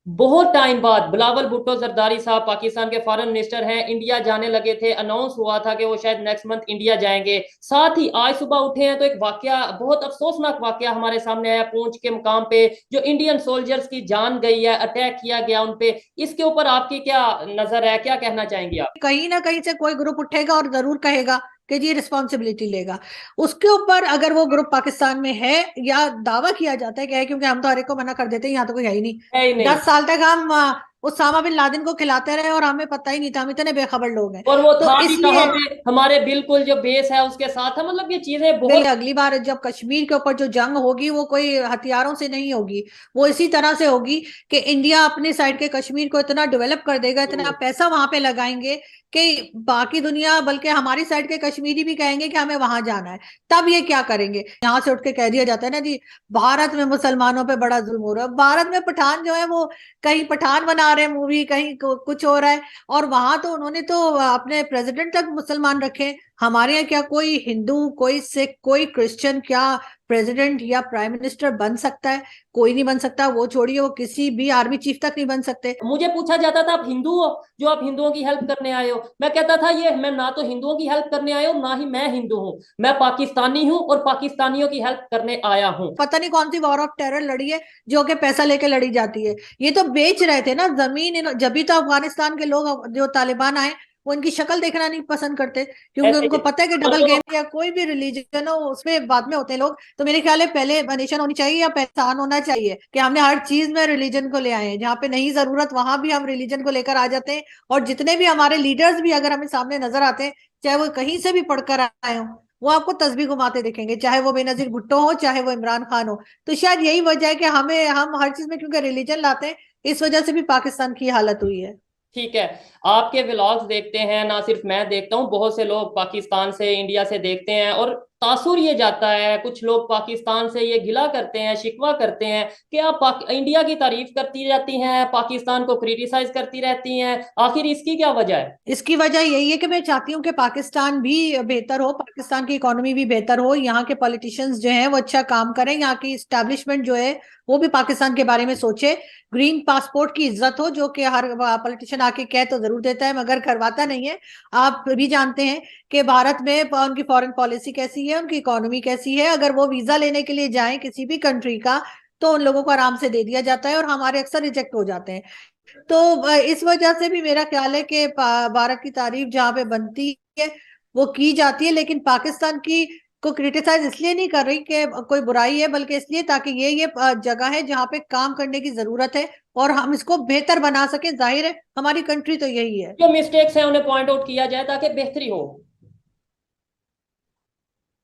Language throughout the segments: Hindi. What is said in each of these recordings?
बहुत टाइम बाद बिलावल भुट्टो जरदारी साहब पाकिस्तान के फॉरेन मिनिस्टर हैं, इंडिया जाने लगे थे। अनाउंस हुआ था कि वो शायद नेक्स्ट मंथ इंडिया जाएंगे। साथ ही आज सुबह उठे हैं तो एक वाकया, बहुत अफसोसनाक वाकया हमारे सामने आया पूंछ के मुकाम पे, जो इंडियन सोल्जर्स की जान गई है, अटैक किया गया उन पे। इसके ऊपर आपकी क्या नजर है, क्या कहना चाहेंगे आप? कहीं ना कहीं से कोई ग्रुप उठेगा और जरूर कहेगा कि जी रिस्पॉन्सिबिलिटी लेगा। उसके ऊपर अगर वो ग्रुप पाकिस्तान में है या दावा किया जाता है कि है, क्योंकि हम तो हर एक को मना कर देते हैं, यहाँ तो कोई है ही नहीं। है ही नहीं। 10 साल तक हम उसामा बिन लादेन को खिलाते रहे और हमें पता ही नहीं था, हम इतने बेखबर लोग हैं। और वो तो था भी कहाँ इसलिए पे, हमारे बिल्कुल जो बेस है उसके साथ है। मतलब ये चीजें बहुत। अगली बार जब कश्मीर के ऊपर जो जंग होगी वो कोई हथियारों से नहीं होगी, वो इसी तरह से होगी कि इंडिया अपने साइड के कश्मीर को इतना डेवलप कर देगा, इतना पैसा वहां पे लगाएंगे कि बाकी दुनिया, बल्कि हमारी साइड के कश्मीरी भी कहेंगे कि हमें वहां जाना है। तब ये क्या करेंगे, यहाँ से उठ के कह दिया जाता है ना जी भारत में मुसलमानों पे बड़ा जुल्म हो रहा है। भारत में पठान जो है वो कहीं पठान बना रहे हैं मूवी, कहीं कुछ हो रहा है। और वहां तो उन्होंने तो अपने प्रेसिडेंट तक मुसलमान रखे। हमारे यहाँ क्या कोई हिंदू, कोई सिख, कोई क्रिश्चियन क्या प्रेसिडेंट या प्राइम मिनिस्टर बन सकता है? कोई नहीं बन सकता। वो छोड़िए, वो किसी भी आर्मी चीफ तक नहीं बन सकते। मुझे पूछा जाता था आप हिंदू हो, जो आप हिंदुओं की हेल्प करने आए हो। मैं कहता था ये मैं ना तो हिंदुओं की हेल्प करने आया हूँ, ना ही मैं हिंदू हूँ। मैं पाकिस्तानी हूँ और पाकिस्तानियों की हेल्प करने आया हूँ। पता नहीं कौन सी वॉर ऑफ टेरर लड़ी है जो कि पैसा लेके लड़ी जाती है। ये तो बेच रहे थे ना जमीन जब भी तो अफगानिस्तान के लोग जो तालिबान आए वो इनकी शक्ल देखना नहीं पसंद करते, क्योंकि ऐसे उनको ही। पता है कि और डबल जो गेम या कोई भी रिलीजन हो उसमें बाद में होते हैं लोग। तो मेरे ख्याल है पहले नेशन होनी चाहिए या पहचान होना चाहिए कि हमने हर चीज में रिलीजन को ले आए हैं, जहाँ पे नहीं जरूरत वहां भी हम रिलीजन को लेकर आ जाते हैं। और जितने भी हमारे लीडर्स भी अगर हमें सामने नजर आते हैं, चाहे वो कहीं से भी पढ़कर आए हो, वो आपको तस्बीह घुमाते दिखेंगे, चाहे वो बेनजीर भुट्टो हो चाहे वो इमरान खान हो। तो शायद यही वजह है कि हम हर चीज में क्योंकि रिलीजन लाते हैं, इस वजह से भी पाकिस्तान की हालत हुई है। ठीक है। आपके व्लॉग्स देखते हैं, ना सिर्फ मैं देखता हूँ, बहुत से लोग पाकिस्तान से, इंडिया से देखते हैं, और तासुर ये जाता है, कुछ लोग पाकिस्तान से ये गिला करते हैं, शिकवा करते हैं कि आप इंडिया की तारीफ करती रहती हैं, पाकिस्तान को क्रिटिसाइज करती रहती हैं। आखिर इसकी क्या वजह है? इसकी वजह यही है कि मैं चाहती हूँ कि पाकिस्तान भी बेहतर हो, पाकिस्तान की इकोनॉमी भी बेहतर हो, यहाँ के पॉलिटिशियंस जो हैं वो अच्छा काम करें, यहाँ की इस्टेब्लिशमेंट जो है वो भी पाकिस्तान के बारे में सोचे। ग्रीन पासपोर्ट की इज्जत हो, जो कि हर पॉलिटिशियन आके कह तो जरूर देता है मगर करवाता नहीं है। आप भी जानते हैं कि भारत में उनकी फॉरेन पॉलिसी कैसी है, उनकी इकोनॉमी कैसी है। अगर वो वीजा लेने के लिए जाए किसी भी कंट्री का, तो उन लोगों को आराम से दे दिया जाता है और हमारे अक्सर रिजेक्ट हो जाते हैं। तो इस वजह से भी मेरा ख्याल है कि भारत की तारीफ जहाँ पे बनती है वो की जाती है, लेकिन पाकिस्तान की को क्रिटिसाइज इसलिए नहीं कर रही कि कोई बुराई है, बल्कि इसलिए ताकि ये जगह है जहाँ पे काम करने की जरूरत है और हम इसको बेहतर बना सके। जाहिर है हमारी कंट्री तो यही है। जो मिस्टेक्स हैं उन्हें पॉइंट आउट किया जाए ताकि बेहतरी हो।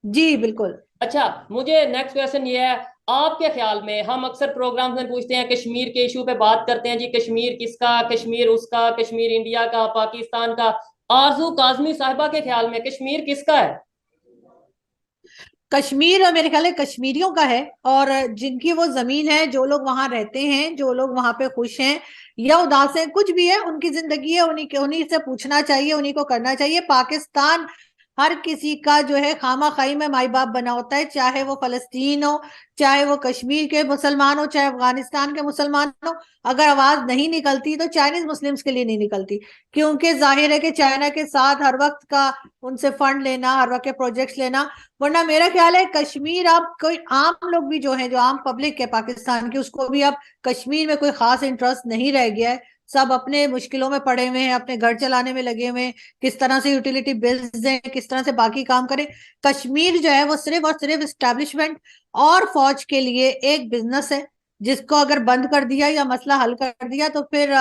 जी बिल्कुल। अच्छा, मुझे नेक्स्ट क्वेश्चन ये है, आपके ख्याल में, हम अक्सर प्रोग्राम्स में पूछते हैं, कश्मीर के इशू पे बात करते हैं जी, कश्मीर किसका, कश्मीर उसका, कश्मीर इंडिया का, पाकिस्तान का। आरजू काजमी साहिबा के ख्याल में कश्मीर किसका है? कश्मीर मेरे ख्याल है कश्मीरियों का है। और जिनकी वो जमीन है, जो लोग वहां रहते हैं, जो लोग वहां पे खुश हैं या उदास हैं, कुछ भी है, उनकी जिंदगी है, उन्हीं से पूछना चाहिए, उन्हीं को करना चाहिए। पाकिस्तान हर किसी का जो है खामा खाई में माई बाप बना होता है, चाहे वो फलस्तीन हो, चाहे वो कश्मीर के मुसलमान हो, चाहे अफगानिस्तान के मुसलमान हो। अगर आवाज नहीं निकलती तो चाइनीज मुस्लिम्स के लिए नहीं निकलती, क्योंकि जाहिर है कि चाइना के साथ हर वक्त का उनसे फंड लेना, हर वक्त के प्रोजेक्ट्स लेना। वरना मेरा ख्याल है कश्मीर, आप कोई आम लोग भी जो है, जो आम पब्लिक है पाकिस्तान की, उसको भी अब कश्मीर में कोई खास इंटरेस्ट नहीं रह गया है। सब अपने मुश्किलों में पड़े हुए हैं, अपने घर चलाने में लगे हुए हैं, किस तरह से यूटिलिटी बिल्स दें, किस तरह से बाकी काम करें। कश्मीर जो है वो सिर्फ और सिर्फ इस्टेब्लिशमेंट और फौज के लिए एक बिजनेस है, जिसको अगर बंद कर दिया या मसला हल कर दिया तो फिर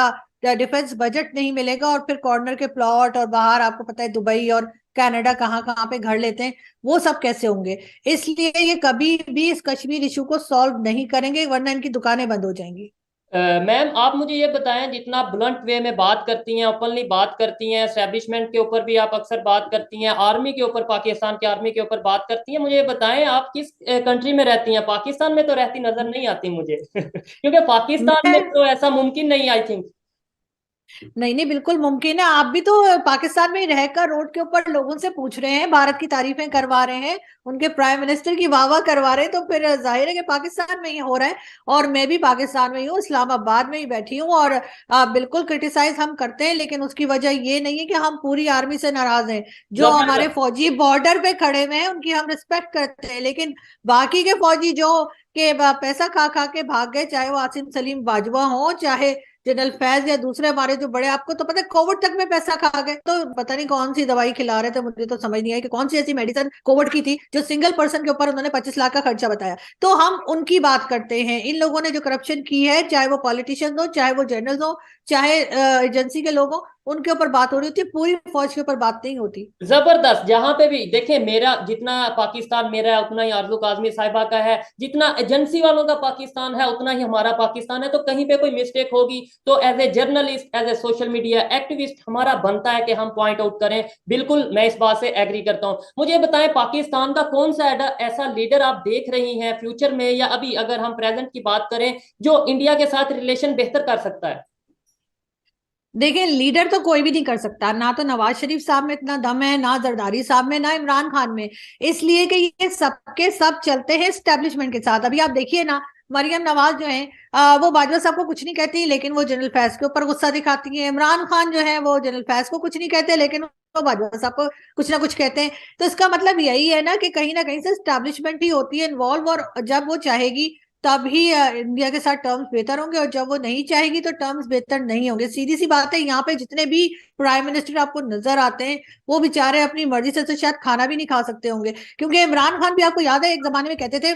डिफेंस बजट नहीं मिलेगा, और फिर कॉर्नर के प्लॉट और बाहर आपको पता है दुबई और कनाडा कहाँ कहाँ पे घर लेते हैं, वो सब कैसे होंगे। इसलिए ये कभी भी इस कश्मीर इशू को सॉल्व नहीं करेंगे, वरना इनकी दुकानें बंद हो जाएंगी। मैम, आप मुझे ये बताएं, जितना ब्लंट वे में बात करती हैं, ओपनली बात करती हैं, एस्टेब्लिशमेंट के ऊपर भी आप अक्सर बात करती हैं, आर्मी के ऊपर, पाकिस्तान की आर्मी के ऊपर बात करती हैं, मुझे ये बताएं आप किस कंट्री में रहती हैं? पाकिस्तान में तो रहती नजर नहीं आती मुझे क्योंकि पाकिस्तान में मैं तो ऐसा मुमकिन नहीं, आई थिंक। नहीं नहीं, बिल्कुल मुमकिन है। आप भी तो पाकिस्तान में ही रहकर रोड के ऊपर लोगों से पूछ रहे हैं, भारत की तारीफें करवा रहे हैं, उनके प्राइम मिनिस्टर की वाह वाह करवा रहे हैं, तो फिर जाहिर है कि पाकिस्तान में ही हो रहा है। और मैं भी पाकिस्तान में ही हूँ, इस्लामाबाद में ही बैठी हूँ, और बिल्कुल क्रिटिसाइज हम करते हैं, लेकिन उसकी वजह ये नहीं है कि हम पूरी आर्मी से नाराज हैं। जो हमारे जबरदस्त। फौजी बॉर्डर पे खड़े हुए हैं उनकी हम रिस्पेक्ट करते हैं, लेकिन बाकी के फौजी जो के पैसा खा खा के भाग गए, चाहे वो आसिम सलीम बाजवा हो, चाहे जनरल फैज या दूसरे हमारे जो बड़े, आपको तो पता है कोविड तक में पैसा खा गए, तो पता नहीं कौन सी दवाई खिला रहे थे, मुझे तो समझ नहीं आई कि कौन सी ऐसी मेडिसिन कोविड की थी जो सिंगल पर्सन के ऊपर उन्होंने 25 लाख का खर्चा बताया। तो हम उनकी बात करते हैं। इन लोगों ने जो करप्शन की है, चाहे वो पॉलिटिशियन हो, चाहे वो जनरल हो, चाहे एजेंसी के लोग हो, उनके ऊपर बात हो रही होती है, पूरी फौज के ऊपर बात नहीं होती। जबरदस्त। जहां पे भी देखें, मेरा जितना पाकिस्तान मेरा है उतना ही आरजू काजमी साहिबा का है, जितना एजेंसी वालों का पाकिस्तान है उतना ही हमारा पाकिस्तान है। तो कहीं पे कोई मिस्टेक होगी तो as a journalist, as a social media activist हमारा बनता है कि हम पॉइंट आउट करें। बिल्कुल मैं इस बात से एग्री करता हूं। मुझे बताएं, पाकिस्तान का कौन सा ऐसा लीडर आप देख रही हैं फ्यूचर में, या अभी अगर हम प्रेजेंट की बात करें, जो इंडिया के साथ रिलेशन बेहतर कर सकता है? देखिए, लीडर तो कोई भी नहीं कर सकता, ना तो नवाज शरीफ साहब में इतना दम है, ना जरदारी साहब में, ना इमरान खान में। इसलिए कि ये सबके सब चलते हैं स्टैब्लिशमेंट के साथ। अभी आप देखिए ना, मरियम नवाज जो है, वो बाजवा साहब को कुछ नहीं कहती, लेकिन वो जनरल फैज के ऊपर गुस्सा दिखाती है। इमरान खान जो है वो जनरल फैज को कुछ नहीं कहते, लेकिन वो बाजवा साहब को कुछ ना कुछ कहते हैं। तो इसका मतलब यही है ना कहीं से स्टैब्लिशमेंट ही होती है इन्वॉल्व, और जब वो चाहेगी तभी इंडिया के साथ टर्म्स बेहतर होंगे, और जब वो नहीं चाहेगी तो टर्म्स बेहतर नहीं होंगे। सीधी सी बात है। यहाँ पे जितने भी प्राइम मिनिस्टर आपको नजर आते हैं, वो बेचारे अपनी मर्जी से तो शायद खाना भी नहीं खा सकते होंगे, क्योंकि इमरान खान भी, आपको याद है, एक जमाने में कहते थे,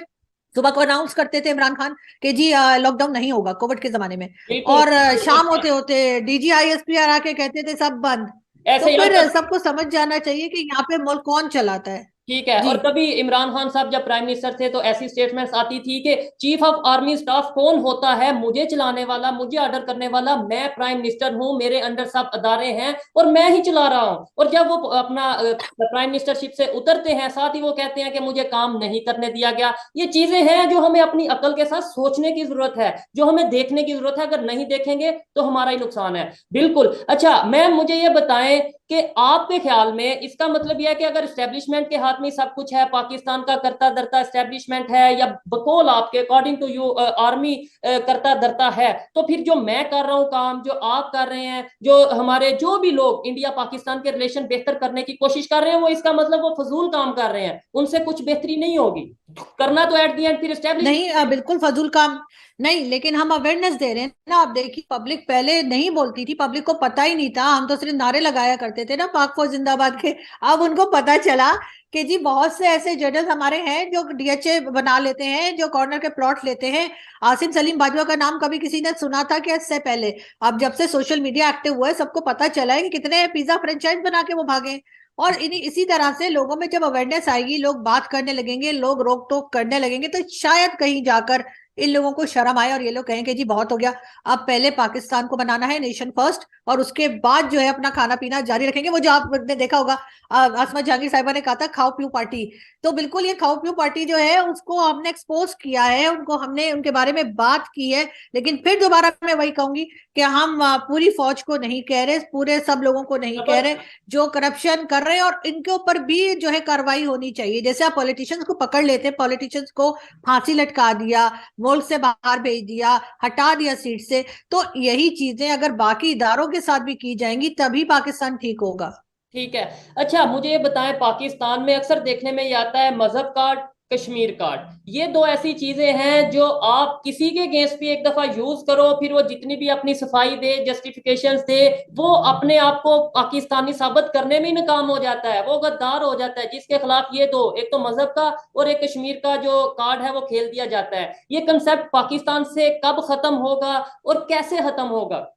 सुबह को अनाउंस करते थे इमरान खान कि जी लॉकडाउन नहीं होगा, कोविड के जमाने में, बिल्कुल। और शाम होते होते डीजी आईएसपीआर आके कहते थे सब बंद। तो ऐसे ही फिर और सबको समझ जाना चाहिए कि यहाँ पे मुल्क कौन चलाता है। ठीक है। जी। और कभी इमरान खान साहब जब प्राइम मिनिस्टर थे तो ऐसी स्टेटमेंट्स आती थी कि चीफ ऑफ आर्मी स्टाफ कौन होता है, मुझे चलाने वाला, मुझे ऑर्डर करने वाला, मैं प्राइम मिनिस्टर हूं, मेरे अंडर सब अदारे हैं और मैं ही चला रहा हूं। और जब वो अपना प्राइम मिनिस्टरशिप से उतरते हैं, साथ ही वो कहते हैं कि मुझे काम नहीं करने दिया गया। ये चीजें हैं जो हमें अपनी अकल के साथ सोचने की जरूरत है, जो हमें देखने की जरूरत है। अगर नहीं देखेंगे तो हमारा ही नुकसान है। बिल्कुल। अच्छा मैम, मुझे ये बताएं कि आपके ख्याल में इसका मतलब यह है कि अगर स्टैब्लिशमेंट के हाथ में सब कुछ है, पाकिस्तान का करता धरता स्टैब्लिशमेंट है, या बकौल आपके अकॉर्डिंग टू यू आर्मी करता धरता है, तो फिर जो मैं कर रहा हूं काम, जो आप कर रहे हैं, जो हमारे जो भी लोग इंडिया पाकिस्तान के रिलेशन बेहतर करने की कोशिश कर रहे हैं, वो इसका मतलब वो फजूल काम कर रहे हैं, उनसे कुछ बेहतरी नहीं होगी। करना तो एट दी एंड फिर नहीं, स्टैब्लिशमेंट। बिल्कुल फजूल काम नहीं, लेकिन हम अवेयरनेस दे रहे हैं ना। आप देखिए, पब्लिक पहले नहीं बोलती थी, पब्लिक को पता ही नहीं था, हम तो सिर्फ नारे लगाया करते थे ना, पाक फौज जिंदाबाद के। अब उनको पता चला कि जी बहुत से ऐसे जजेस हमारे हैं जो डीएचए बना लेते हैं, जो कॉर्नर के प्लॉट लेते हैं। आसिम सलीम बाजवा का नाम कभी किसी ने सुना था कि इससे पहले? अब जब से सोशल मीडिया एक्टिव हुआ है, सबको पता चला है कि कितने पिज्जा फ्रेंचाइज बना के वो भागे। और इन्हीं इसी तरह से लोगों में जब अवेयरनेस आएगी, लोग बात करने लगेंगे, लोग रोक टोक करने लगेंगे, तो शायद कहीं जाकर इन लोगों को शर्म आए और ये लोग कहें कि जी बहुत हो गया, अब पहले पाकिस्तान को बनाना है नेशन फर्स्ट, और उसके बाद जो है अपना खाना पीना जारी रखेंगे। वो जो आपने देखा होगा, आसमा जहांगीर साहिबा ने कहा था खाओ पियो पार्टी, तो बिल्कुल ये खाओ पियो पार्टी जो है उसको हमने एक्सपोज किया है, उनको हमने उनके बारे में बात की है। लेकिन फिर दोबारा मैं वही कहूंगी कि हम पूरी फौज को नहीं कह रहे, पूरे सब लोगों को नहीं कह रहे, जो करप्शन कर रहे हैं, और इनके ऊपर भी जो है कार्रवाई होनी चाहिए। जैसे आप पॉलिटिशियंस को पकड़ लेते हैं, पॉलिटिशियंस को फांसी लटका दिया, मुल्क से बाहर भेज दिया, हटा दिया सीट से, तो यही चीजें अगर बाकी इदारों के साथ भी की जाएंगी तभी पाकिस्तान ठीक होगा। ठीक है। अच्छा मुझे ये बताएं, पाकिस्तान में अक्सर देखने में ये आता है मजहब कार्ड, कश्मीर कार्ड। ये दो ऐसी चीजें हैं जो आप किसी के अगेंस्ट भी एक दफा यूज करो, फिर वो जितनी भी अपनी सफाई दे, जस्टिफिकेशंस दे, वो अपने आप को पाकिस्तानी साबित करने में नाकाम हो जाता है, वो गद्दार हो जाता है। जिसके खिलाफ ये दो, एक तो मजहब का और एक कश्मीर का जो कार्ड है, वो खेल दिया जाता है। ये कंसेप्ट पाकिस्तान से कब खत्म होगा और कैसे खत्म होगा?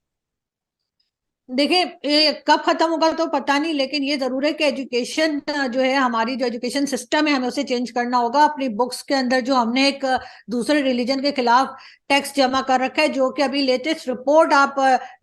देखिए, ये कब खत्म होगा तो पता नहीं, लेकिन ये जरूर है कि एजुकेशन जो है, हमारी जो एजुकेशन सिस्टम है, हमें उसे चेंज करना होगा। अपनी बुक्स के अंदर जो हमने एक दूसरे रिलीजन के खिलाफ टैक्स जमा कर रखा है, जो कि अभी लेटेस्ट रिपोर्ट आप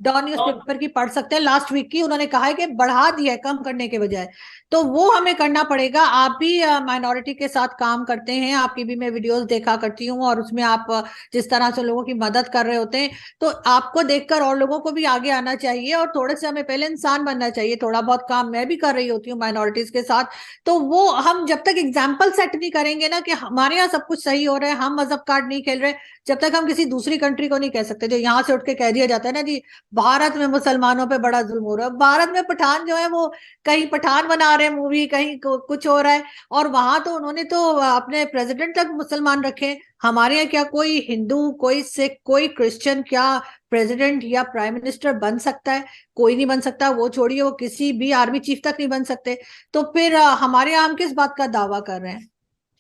डॉन न्यूज़पेपर की पढ़ सकते हैं, लास्ट वीक की। उन्होंने कहा है कि बढ़ा दिया है, कम करने के बजाय। तो वो हमें करना पड़ेगा। आप भी माइनॉरिटी के साथ काम करते हैं, आपकी भी मैं वीडियोस देखा करती हूँ, और उसमें आप जिस तरह से लोगों की मदद कर रहे होते हैं, तो आपको देखकर और लोगों को भी आगे आना चाहिए, और थोड़े से हमें पहले इंसान बनना चाहिए। थोड़ा बहुत काम मैं भी कर रही होती हूँ माइनॉरिटीज के साथ। तो वो हम जब तक एग्जाम्पल सेट नहीं करेंगे ना कि हमारे यहाँ सब कुछ सही हो रहा है, हम मजहब कार्ड नहीं खेल रहे, जब तक हम किसी दूसरी कंट्री को नहीं कह सकते। जो यहाँ से उठ के कह दिया जाता है ना जी, भारत में मुसलमानों पे बड़ा जुल्म हो रहा है, भारत में पठान जो है वो कहीं पठान बना रहे हैं मूवी, कहीं कुछ हो रहा है, और वहां तो उन्होंने तो अपने प्रेसिडेंट तक मुसलमान रखे हैं। हमारे यहाँ क्या कोई हिंदू, कोई सिख, कोई क्रिश्चियन क्या प्रेसिडेंट या प्राइम मिनिस्टर बन सकता है? कोई नहीं बन सकता। वो छोड़िए, वो किसी भी आर्मी चीफ तक नहीं बन सकते। तो फिर हमारे यहाँ हम किस बात का दावा कर रहे हैं?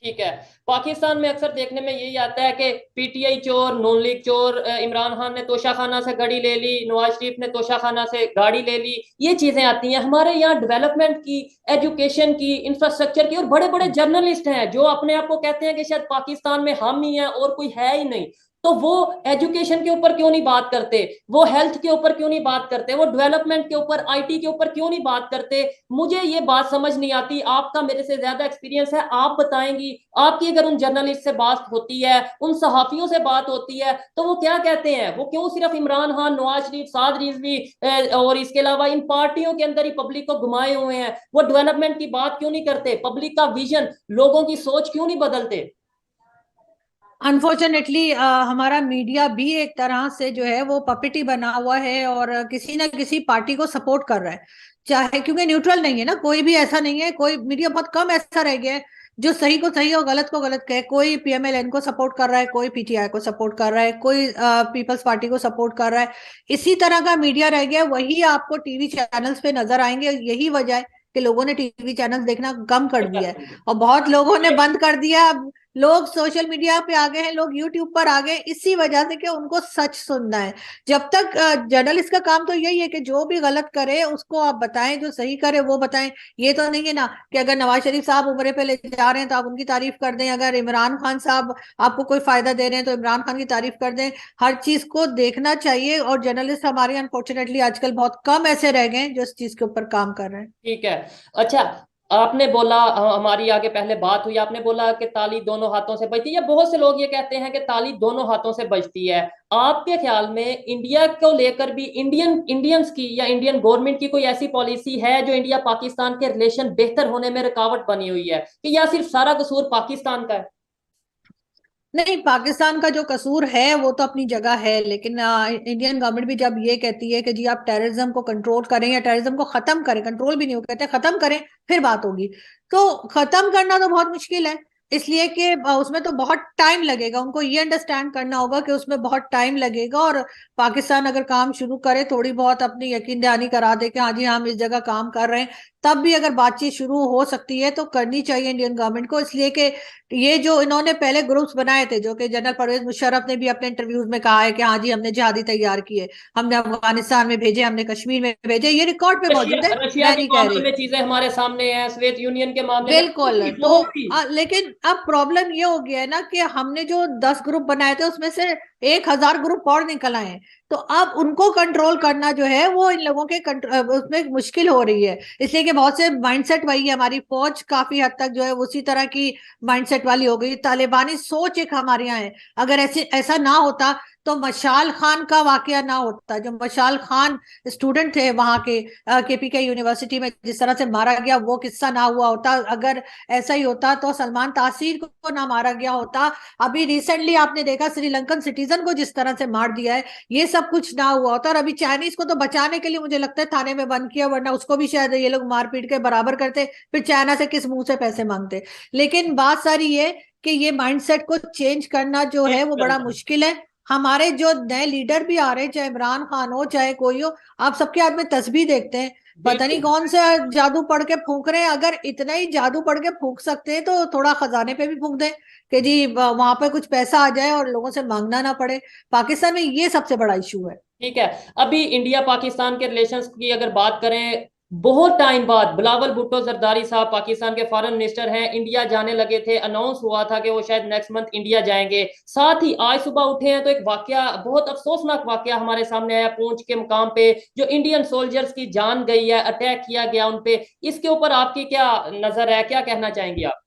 ठीक है। पाकिस्तान में अक्सर देखने में यही आता है कि पीटीआई चोर, नून लीग चोर, इमरान खान ने तोशाखाना से गाड़ी ले ली, नवाज शरीफ ने तोशाखाना से गाड़ी ले ली, ये चीजें आती हैं। हमारे यहाँ डेवलपमेंट की, एजुकेशन की, इंफ्रास्ट्रक्चर की, और बड़े बड़े जर्नलिस्ट हैं जो अपने आप को कहते हैं कि शायद पाकिस्तान में हम ही हैं और कोई है ही नहीं। तो वो एजुकेशन के ऊपर क्यों नहीं बात करते, वो हेल्थ के ऊपर क्यों नहीं बात करते, वो डेवलपमेंट के ऊपर, आईटी के ऊपर क्यों नहीं बात करते? मुझे ये बात समझ नहीं आती। आपका मेरे से ज्यादा एक्सपीरियंस है, आप बताएंगी। आपकी अगर उन जर्नलिस्ट से बात होती है, उन सहाफियों से बात होती है, तो वो क्या कहते हैं? वो क्यों सिर्फ इमरान खान, नवाज शरीफ, साद रिजवी और इसके अलावा इन पार्टियों के अंदर ही पब्लिक को घुमाए हुए हैं? वो डेवलपमेंट की बात क्यों नहीं करते? पब्लिक का विजन, लोगों की सोच क्यों नहीं बदलते? अनफॉर्चुनेटली हमारा मीडिया भी एक तरह से जो है वो पपेटी बना हुआ है, और किसी ना किसी पार्टी को सपोर्ट कर रहा है, चाहे, क्योंकि न्यूट्रल नहीं है ना कोई भी। ऐसा नहीं है, कोई मीडिया बहुत कम ऐसा रह गया है जो सही को सही और गलत को गलत कहे। कोई पीएमएलएन को सपोर्ट कर रहा है, कोई पीटीआई को सपोर्ट कर रहा है, कोई पीपल्स पार्टी को सपोर्ट कर रहा है। इसी तरह का मीडिया रह गया। वही आपको टीवी चैनल्स पे नजर आएंगे। यही वजह है कि लोगों ने टीवी चैनल्स देखना कम कर दिया है, और बहुत लोगों ने बंद कर दिया। अब लोग सोशल मीडिया पे आ गए हैं, लोग यूट्यूब पर आ गए, इसी वजह से कि उनको सच सुनना है। जब तक जर्नलिस्ट का काम तो यही है कि जो भी गलत करे उसको आप बताएं, जो सही करे वो बताएं। ये तो नहीं है ना कि अगर नवाज शरीफ साहब उम्रे पे ले जा रहे हैं तो आप उनकी तारीफ कर दें, अगर इमरान खान साहब आपको कोई फायदा दे रहे हैं तो इमरान खान की तारीफ कर दें। हर चीज को देखना चाहिए, और जर्नलिस्ट हमारे अनफॉर्चुनेटली आजकल बहुत कम ऐसे रह गए हैं जो इस चीज के ऊपर काम कर रहे हैं। ठीक है। अच्छा, आपने बोला, हमारी आगे पहले बात हुई, आपने बोला कि ताली दोनों हाथों से बजती है। बहुत से लोग ये कहते हैं कि ताली दोनों हाथों से बजती है। आपके ख्याल में इंडिया को लेकर भी इंडियंस की या इंडियन गवर्नमेंट की कोई ऐसी पॉलिसी है जो इंडिया पाकिस्तान के रिलेशन बेहतर होने में रुकावट बनी हुई है, कि या सिर्फ सारा कसूर पाकिस्तान का है? नहीं, पाकिस्तान का जो कसूर है वो तो अपनी जगह है, लेकिन इंडियन गवर्नमेंट भी जब ये कहती है कि जी आप टेररिज्म को कंट्रोल करें या टेररिज्म को खत्म करें, कंट्रोल भी नहीं, वो कहते हैं खत्म करें फिर बात होगी। तो खत्म करना तो बहुत मुश्किल है, इसलिए कि उसमें तो बहुत टाइम लगेगा। उनको ये अंडरस्टैंड करना होगा कि उसमें बहुत टाइम लगेगा, और पाकिस्तान अगर काम शुरू करे, थोड़ी बहुत अपनी यकीन दहानी करा दे कि हाँ जी हम इस जगह काम कर रहे हैं, तब भी अगर बातचीत शुरू हो सकती है तो करनी चाहिए इंडियन गवर्नमेंट को। इसलिए कि ये जो इन्होंने पहले ग्रुप्स बनाए थे, जो कि जनरल परवेज मुशर्रफ ने भी अपने इंटरव्यूज में कहा है कि हाँ जी हमने जिहादी तैयार किए, हमने अफगानिस्तान में भेजे, हमने कश्मीर में भेजे, ये रिकॉर्ड पे मौजूद है, रशिया मैं के नहीं कह मामले रही। में चीजें हमारे सामने हैं, सोवियत यूनियन के मामले में बिल्कुल। तो वो भी। लेकिन अब प्रॉब्लम ये हो गया है ना कि हमने जो 10 ग्रुप बनाए थे उसमें से 1,000 ग्रुप और निकल आए हैं। तो अब उनको कंट्रोल करना जो है वो इन लोगों के उसमें मुश्किल हो रही है, इसलिए कि बहुत से माइंडसेट वही है। हमारी फौज काफी हद तक जो है उसी तरह की माइंडसेट वाली हो गई। तालिबानी सोच एक हमारे यहाँ है। अगर ऐसे ऐसा ना होता तो मशाल खान का वाकया ना होता। जो मशाल खान स्टूडेंट थे वहां के केपीके यूनिवर्सिटी में, जिस तरह से मारा गया, वो किस्सा ना हुआ होता। अगर ऐसा ही होता तो सलमान तासीर को ना मारा गया होता। अभी रिसेंटली आपने देखा श्रीलंकन सिटीजन को जिस तरह से मार दिया है, ये सब कुछ ना हुआ होता। और अभी चाइनीज को तो बचाने के लिए मुझे लगता है थाने में बंद किया, वरना उसको भी शायद ये लोग मार पीट के बराबर करते, फिर चाइना से किस मुंह से पैसे मांगते। लेकिन बात सारी ये कि ये माइंडसेट को चेंज करना जो है वो बड़ा मुश्किल है। हमारे जो नए लीडर भी आ रहे हैं, चाहे इमरान खान हो चाहे कोई हो, आप सबके हाथ में तस्बीह देखते हैं, पता नहीं बिल्कुल। कौन से जादू पढ़ के फूंक रहे हैं। अगर इतना ही जादू पढ़ के फूंक सकते हैं तो थोड़ा खजाने पे भी फूंक दें कि जी वहां पे कुछ पैसा आ जाए और लोगों से मांगना ना पड़े। पाकिस्तान में ये सबसे बड़ा इशू है। ठीक है। अभी इंडिया पाकिस्तान के रिलेशंस की अगर बात करें, बहुत टाइम बाद बिलावल भुट्टो जरदारी साहब पाकिस्तान के फॉरेन मिनिस्टर हैं, इंडिया जाने लगे थे। अनाउंस हुआ था कि वो शायद नेक्स्ट मंथ इंडिया जाएंगे। साथ ही आज सुबह उठे हैं तो एक वाकया, बहुत अफसोसनाक वाकया हमारे सामने आया पूंछ के मुकाम पे, जो इंडियन सोल्जर्स की जान गई है, अटैक किया गया उन पे। इसके ऊपर आपकी क्या नजर है, क्या कहना चाहेंगे आप?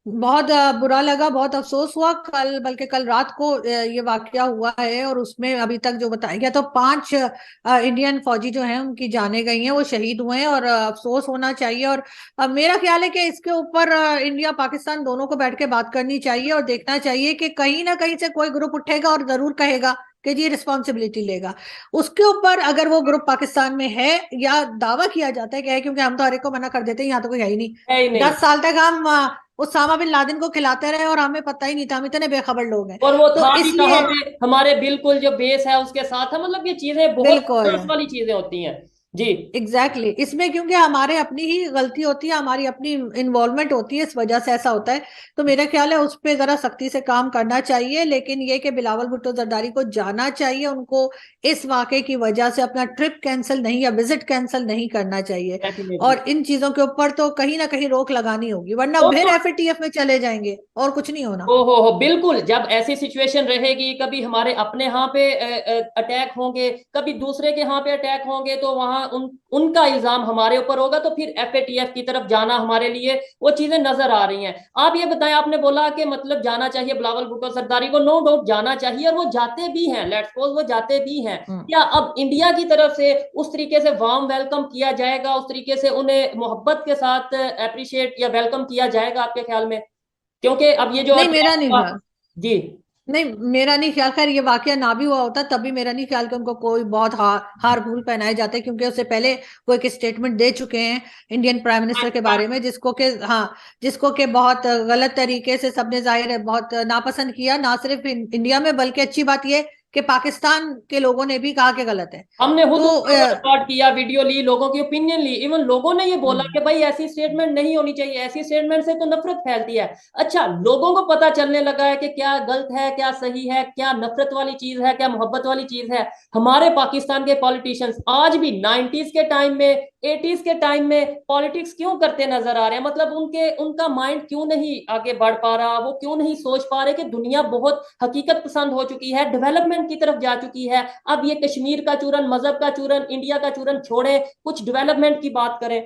बहुत बुरा लगा, बहुत अफसोस हुआ। कल, बल्कि कल रात को ये वाकया हुआ है, और उसमें अभी तक जो बताया गया तो 5 इंडियन फौजी जो हैं उनकी जाने गई हैं, वो शहीद हुए हैं, और अफसोस होना चाहिए। और मेरा ख्याल है कि इसके ऊपर इंडिया पाकिस्तान दोनों को बैठ के बात करनी चाहिए, और देखना चाहिए कि कहीं ना कहीं से कोई ग्रुप उठेगा और जरूर कहेगा कि जी रिस्पॉन्सिबिलिटी लेगा। उसके ऊपर अगर वो ग्रुप पाकिस्तान में है, या दावा किया जाता है कि है, क्योंकि हम तो हर एक को मना कर देते हैं, यहाँ तो कोई है ही नहीं। है ही नहीं। 10 साल तक हम उसामा बिन लादेन को खिलाते रहे और हमें पता ही नहीं था, हम इतने बेखबर लोग हैं। और वो तो था भी कहाँ इसलिए पे, हमारे बिल्कुल जो बेस है उसके साथ है। मतलब ये चीजें बहुत बिल्कुल अफसोस वाली चीजें होती हैं। जी। एग्जैक्टली इसमें क्योंकि हमारे अपनी ही गलती होती है, हमारी अपनी इन्वॉल्वमेंट होती है, इस वजह से ऐसा होता है। तो मेरा ख्याल है उस पर जरा सख्ती से काम करना चाहिए, लेकिन ये कि बिलावल भुट्टो जरदारी को जाना चाहिए, उनको इस वाक़े की वजह से अपना ट्रिप कैंसिल नहीं, या विजिट कैंसिल नहीं करना चाहिए। डेफिनेटली। और इन चीजों के ऊपर तो कहीं ना कहीं रोक लगानी होगी, वरना तो फिर एफएटीएफ में चले जाएंगे और कुछ नहीं होना। हो बिल्कुल, जब ऐसी सिचुएशन रहेगी, कभी हमारे अपने यहाँ पे अटैक होंगे, कभी दूसरे के यहाँ पे अटैक होंगे, तो वहां उनका इल्जाम हमारे ऊपर होगा, तो फिर एफएटीएफ की तरफ जाना हमारे लिए वो चीजें नजर आ रही हैं। आप ये बताएं, आपने बोला कि मतलब जाना चाहिए बिलावल भुट्टो सरदारी को, नो डाउट जाना चाहिए, और वो जाते भी हैं, लेट्स सपोज वो जाते भी हैं। हम्म। क्या अब इंडिया की तरफ से उस तरीके से वार्म वेलकम किया जाएगा, उस तरीके से उन्हें मोहब्बत के साथ अप्रिशिएट या वेलकम किया जाएगा आपके ख्याल में? क्योंकि अब ये जो नहीं, अटैक मेरा नहीं हुआ। ख्याल। जी। नहीं, मेरा नहीं ख्याल। खैर, ये वाकया ना भी हुआ होता तभी मेरा नहीं ख्याल कि उनको कोई बहुत हार फूल पहनाए जाते, क्योंकि उससे पहले वो एक स्टेटमेंट दे चुके हैं इंडियन प्राइम मिनिस्टर के बारे में, जिसको के हाँ, जिसको के बहुत गलत तरीके से सबने जाहिर है बहुत नापसंद किया, ना सिर्फ इंडिया में, बल्कि अच्छी बात ये कि पाकिस्तान के लोगों ने भी कहा कि गलत है। हमने खुद तो उसको रिकॉर्ड किया, वीडियो ली, लोगों की ओपिनियन ली, इवन लोगों ने ये बोला हम्म, कि भाई ऐसी स्टेटमेंट नहीं होनी चाहिए, ऐसी स्टेटमेंट से तो नफरत फैलती है। अच्छा, लोगों को पता चलने लगा है कि क्या गलत है, क्या सही है, क्या नफरत वाली चीज है, क्या मोहब्बत वाली चीज है। हमारे पाकिस्तान के पॉलिटिशियंस आज भी 90s के टाइम में, 80s के टाइम में पॉलिटिक्स क्यों करते नजर आ रहे हैं? मतलब उनका माइंड क्यों नहीं आगे बढ़ पा रहा, वो क्यों नहीं सोच पा रहे कि दुनिया बहुत हकीकत पसंद हो चुकी है, डेवलपमेंट की तरफ जा चुकी है। अब ये कश्मीर का चूरन, मजहब का चूरन, इंडिया का चूरन छोड़े, कुछ डेवलपमेंट की बात करें।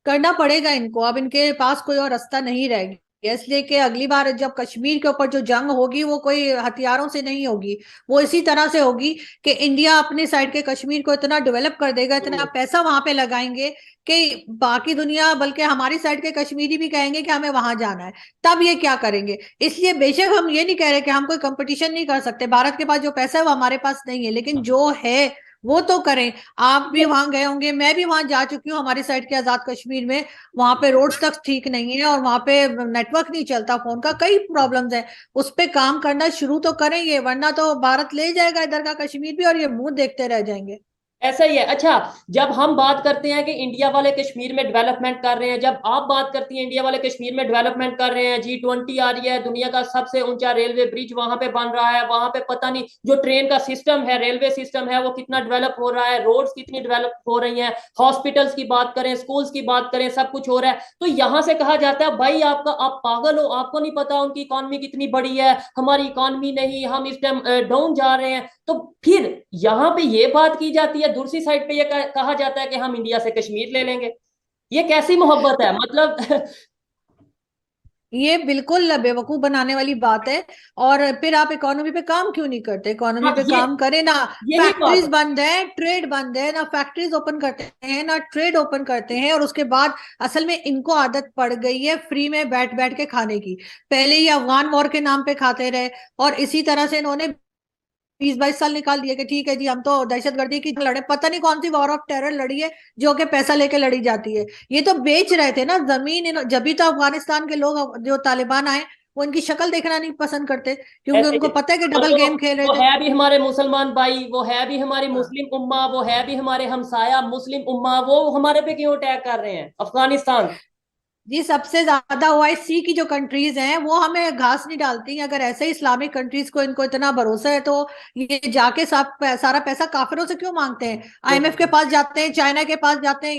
करना पड़ेगा इनको, अब इनके पास कोई और रास्ता नहीं रह गया, इसलिए कि अगली बार जब कश्मीर के ऊपर जो जंग होगी वो कोई हथियारों से नहीं होगी, वो इसी तरह से होगी कि इंडिया अपने साइड के कश्मीर को इतना डेवलप कर देगा, इतना पैसा वहां पे लगाएंगे कि बाकी दुनिया, बल्कि हमारी साइड के कश्मीरी भी कहेंगे कि हमें वहां जाना है। तब ये क्या करेंगे? इसलिए बेशक हम ये नहीं कह रहे कि हम कोई कंपटीशन नहीं कर सकते, भारत के पास जो पैसा है वो हमारे पास नहीं है, लेकिन जो है वो तो करें। आप भी वहां गए होंगे, मैं भी वहां जा चुकी हूँ, हमारी साइड के आजाद कश्मीर में। वहां पे रोड्स तक ठीक नहीं है, और वहां पे नेटवर्क नहीं चलता, फोन का कई प्रॉब्लम्स है। उस पे काम करना शुरू तो करेंगे, वरना तो भारत ले जाएगा इधर का कश्मीर भी, और ये मुंह देखते रह जाएंगे। ऐसा ही है। अच्छा, जब हम बात करते हैं कि इंडिया वाले कश्मीर में डेवलपमेंट कर रहे हैं, जब आप बात करती हैं इंडिया वाले कश्मीर में डेवलपमेंट कर रहे हैं, G20 आ रही है, दुनिया का सबसे ऊंचा रेलवे ब्रिज वहां पे बन रहा है, वहां पे पता नहीं जो ट्रेन का सिस्टम है, रेलवे सिस्टम है, वो कितना डेवलप हो रहा है, रोड्स कितनी डेवलप हो रही हैं, हॉस्पिटल्स की बात करें, स्कूल्स की बात करें, सब कुछ हो रहा है। तो यहां से कहा जाता है भाई आप पागल हो, आपको नहीं पता उनकी इकॉनमी कितनी बड़ी है, हमारी इकॉनमी नहीं, हम इस टाइम डाउन जा रहे हैं। तो फिर यहां पे ये बात की जाती है, दूसरी साइड पे ये कहा जाता है कि हम इंडिया से कश्मीर ले लेंगे। ये कैसी मोहब्बत है मतलब? ये बिल्कुल बेवकूफ बनाने वाली बात है। और फिर आप इकोनॉमी पे काम क्यों नहीं करते? इकोनॉमी हाँ, पे काम करें ना। यही बात फैक्ट्रीज है। बंद है, ट्रेड बंद है, ना फैक्ट्रीज ओपन करते हैं ना ट्रेड ओपन करते हैं, और उसके बाद असल में इनको आदत पड़ गई है फ्री में बैठ बैठ के खाने की। पहले ही अफगान वॉर के नाम पे खाते रहे, और इसी तरह से इन्होंने 20-22 साल निकाल दिए कि ठीक है जी हम तो दहशतगर्दी की लड़े, पता नहीं कौन सी वॉर ऑफ टेरर लड़ी है जो कि पैसा लेके लड़ी जाती है। ये तो बेच रहे थे ना जमीन, जब भी तो अफगानिस्तान के लोग जो तालिबान आए, वो इनकी शक्ल देखना नहीं पसंद करते, क्योंकि ऐसे ही उनको है। पता है कि और डबल गेम खेल रहे वो थे। है भी हमारे मुसलमान भाई, वो है भी हमारी हाँ। मुस्लिम उम्मा, वो है भी हमारे हमसाया मुस्लिम उम्मा, वो हमारे पे क्यों अटैक कर रहे हैं? अफगानिस्तान। जी, सबसे ज्यादा ओआईसी की जो कंट्रीज हैं वो हमें घास नहीं डालती हैं। अगर ऐसे इस्लामिक कंट्रीज को इनको इतना भरोसा है तो ये जाके सारा पैसा काफिरों से क्यों मांगते हैं? आईएमएफ के पास जाते हैं, चाइना के पास जाते हैं,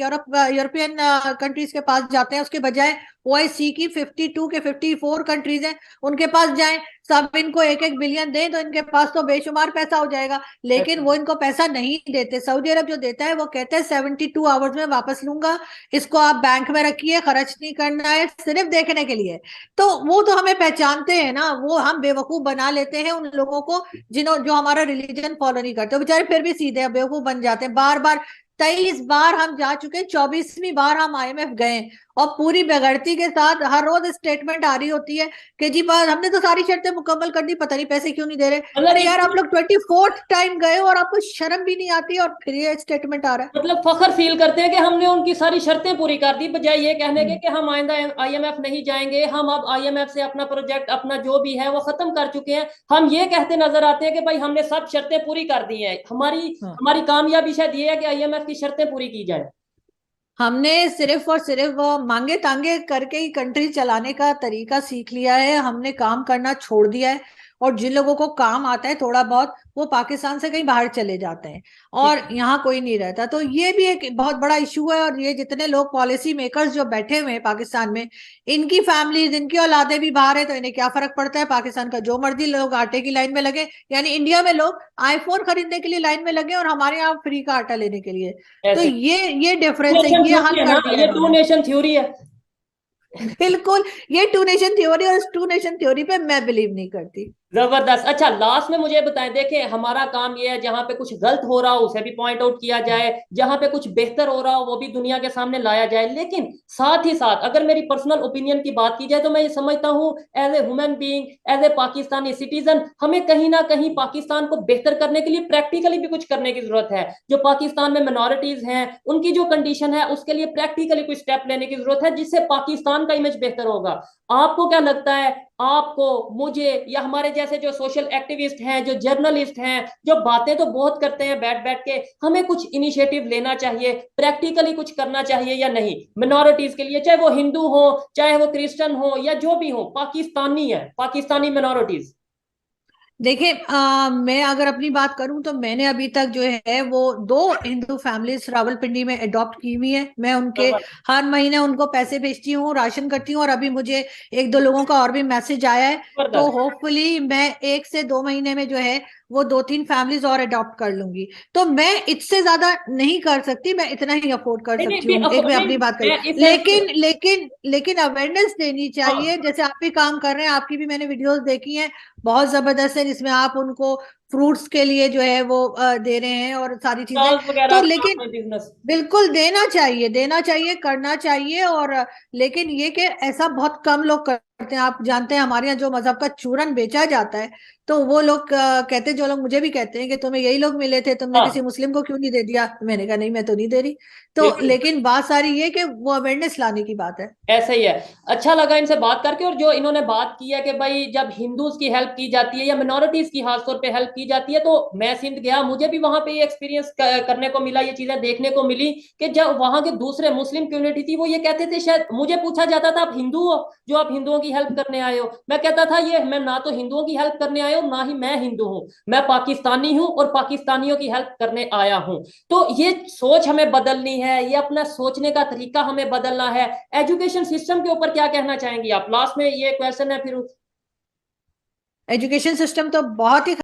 यूरोपियन कंट्रीज के पास जाते हैं, उसके बजाय ओआईसी की 52 के 54 कंट्रीज हैं, उनके पास जाएं, सब इनको एक एक बिलियन दें तो इनके पास तो बेशुमार पैसा हो जाएगा। लेकिन वो इनको पैसा नहीं देते। सऊदी अरब जो देता है वो कहते हैं 72 आवर्स में वापस लूंगा, इसको आप बैंक में रखिए, खर्च नहीं करना है, सिर्फ देखने के लिए। तो वो तो हमें पहचानते हैं ना, वो हम बेवकूफ बना लेते हैं उन लोगों को जो हमारा रिलीजन फॉलो नहीं करते, बेचारे फिर भी सीधे बेवकूफ बन जाते हैं। बार बार 23 बार हम जा चुके हैं, 24वीं बार हम आईएमएफ गए, और पूरी बेगड़ती के साथ हर रोज स्टेटमेंट आ रही होती है कि जी बात हमने तो सारी शर्तें मुकम्मल कर दी, पता नहीं पैसे क्यों नहीं दे रहे। मतलब अरे यार, आप एक लोग 24th टाइम गए हो और आपको शर्म भी नहीं आती, और फिर ये स्टेटमेंट आ रहा मतलब फखर फील करते हैं कि हमने उनकी सारी शर्तें पूरी कर दी, बजाय ये कहने के है। कि हम आइंदा आईएमएफ नहीं जाएंगे, हम अब आईएमएफ से अपना प्रोजेक्ट अपना जो भी है वो खत्म कर चुके हैं। हम ये कहते नजर आते हैं कि भाई हमने सब शर्तें पूरी कर दी हैं। हमारी हाँ, हमारी कामयाबी शायद ये है कि आईएमएफ की शर्तें पूरी की जाए। हमने सिर्फ और सिर्फ वो मांगे तांगे करके ही कंट्री चलाने का तरीका सीख लिया है, हमने काम करना छोड़ दिया है। और जिन लोगों को काम आता है थोड़ा बहुत, वो पाकिस्तान से कहीं बाहर चले जाते हैं और यहाँ कोई नहीं रहता। तो ये भी एक बहुत बड़ा इशू है। और ये जितने लोग पॉलिसी मेकर्स जो बैठे हुए हैं पाकिस्तान में, इनकी फैमिलीज, इनकी औलादे भी बाहर है, तो इन्हें क्या फर्क पड़ता है? पाकिस्तान का जो मर्जी, लोग आटे की लाइन में लगे, यानी इंडिया में लोग आईफोन खरीदने के लिए लाइन में लगे और हमारे यहाँ फ्री का आटा लेने के लिए। तो ऐसे ये डिफरेंस है, नेशन ये हल थ्योरी है कर ना, दिया ये है टू इन्होंने। नेशन थ्योरी है। बिल्कुल, ये टू नेशन थ्योरी, और इस टू नेशन थ्योरी पे मैं बिलीव नहीं करती। जबरदस्त। अच्छा, लास्ट में मुझे बताएं, देखें हमारा काम ये है जहां पे कुछ गलत हो रहा हो उसे भी पॉइंट आउट किया जाए, जहां पे कुछ बेहतर हो रहा हो वो भी दुनिया के सामने लाया जाए, लेकिन साथ ही साथ अगर मेरी पर्सनल ओपिनियन की बात की जाए तो मैं ये समझता हूं as a human being, as a Pakistani citizen, हमें कहीं ना कहीं पाकिस्तान को बेहतर करने के लिए प्रैक्टिकली भी कुछ करने की जरूरत है। जो पाकिस्तान में मिनोरिटीज हैं उनकी जो कंडीशन है उसके लिए प्रैक्टिकली कुछ स्टेप लेने की जरूरत है, जिससे पाकिस्तान का इमेज बेहतर होगा। आपको क्या लगता है? आपको, मुझे, या हमारे जैसे जो सोशल एक्टिविस्ट हैं, जो जर्नलिस्ट हैं, जो बातें तो बहुत करते हैं बैठ बैठ के, हमें कुछ इनिशिएटिव लेना चाहिए, प्रैक्टिकली कुछ करना चाहिए या नहीं मिनोरिटीज के लिए, चाहे वो हिंदू हो, चाहे वो क्रिश्चियन हो, या जो भी हो, पाकिस्तानी है, पाकिस्तानी मिनोरिटीज। देखिए, मैं अगर अपनी बात करूं तो मैंने अभी तक जो है वो 2 हिंदू फैमिलीज रावलपिंडी में अडॉप्ट की हुई है। मैं उनके हर महीने उनको पैसे भेजती हूँ, राशन करती हूँ, और अभी मुझे 1-2 लोगों का और भी मैसेज आया है। तो जबरदस्त। होपफुली मैं 1 से 2 महीने में जो है वो 2-3 फैमिलीज और अडॉप्ट कर लूंगी। तो मैं इससे ज्यादा नहीं कर सकती, मैं इतना ही अफोर्ड कर नहीं सकती नहीं, हूँ, एक मैं नहीं, अपनी बात करी। मैं इस सेंस में। लेकिन अवेयरनेस देनी चाहिए, हाँ, जैसे आप भी काम कर रहे हैं, आपकी भी मैंने वीडियोस देखी हैं, बहुत जबरदस्त है, जिसमें आप उनको फ्रूट्स के लिए जो है वो दे रहे हैं और सारी चीजें। स्टॉल्स वगैरह तो अपना लेकिन बिजनेस। बिल्कुल देना चाहिए, देना चाहिए, करना चाहिए। और लेकिन ये कि ऐसा बहुत कम लोग करते हैं। आप जानते हैं हमारे यहाँ जो मजहब का चूरन बेचा जाता है, तो वो लोग कहते हैं, जो लोग मुझे भी कहते हैं कि तुम्हें यही लोग मिले थे, तुमने किसी हाँ, मुस्लिम को क्यों नहीं दे दिया? मैंने कहा नहीं, मैं तो नहीं दे रही। तो बिल्कुल लेकिन बात सारी ये कि वो अवेयरनेस लाने की बात है। ऐसा ही है। अच्छा लगा इनसे बात करके, और जो इन्होंने बात की है कि भाई जब हिंदूज की हेल्प की जाती है या मिनोरिटीज की खासतौर पे हेल्प की जाती है, तो मैं सिंध गया, मुझे भी वहां पे ये एक्सपीरियंस करने को मिला, ये चीजें देखने को मिली कि जब वहां के दूसरे मुस्लिम कम्युनिटी थी वो ये कहते थे, शायद मुझे पूछा जाता था आप हिंदू हो जो आप हिंदुओं की हेल्प करने आए हो? मैं कहता था ये मैं ना तो हिंदुओं की हेल्प करने आया हूँ ना ही मैं हिंदू हूँ, मैं पाकिस्तानी हूँ और पाकिस्तानियों की हेल्प करने आया हूँ। तो ये सोच हमें बदलनी है, ये अपना सोचने का तरीका हमें बदलना है। एजुकेशन सिस्टम के ऊपर क्या कहना चाहेंगी आप? लास्ट में ये क्वेश्चन है फिर। एजुकेशन सिस्टम तो बहुत ही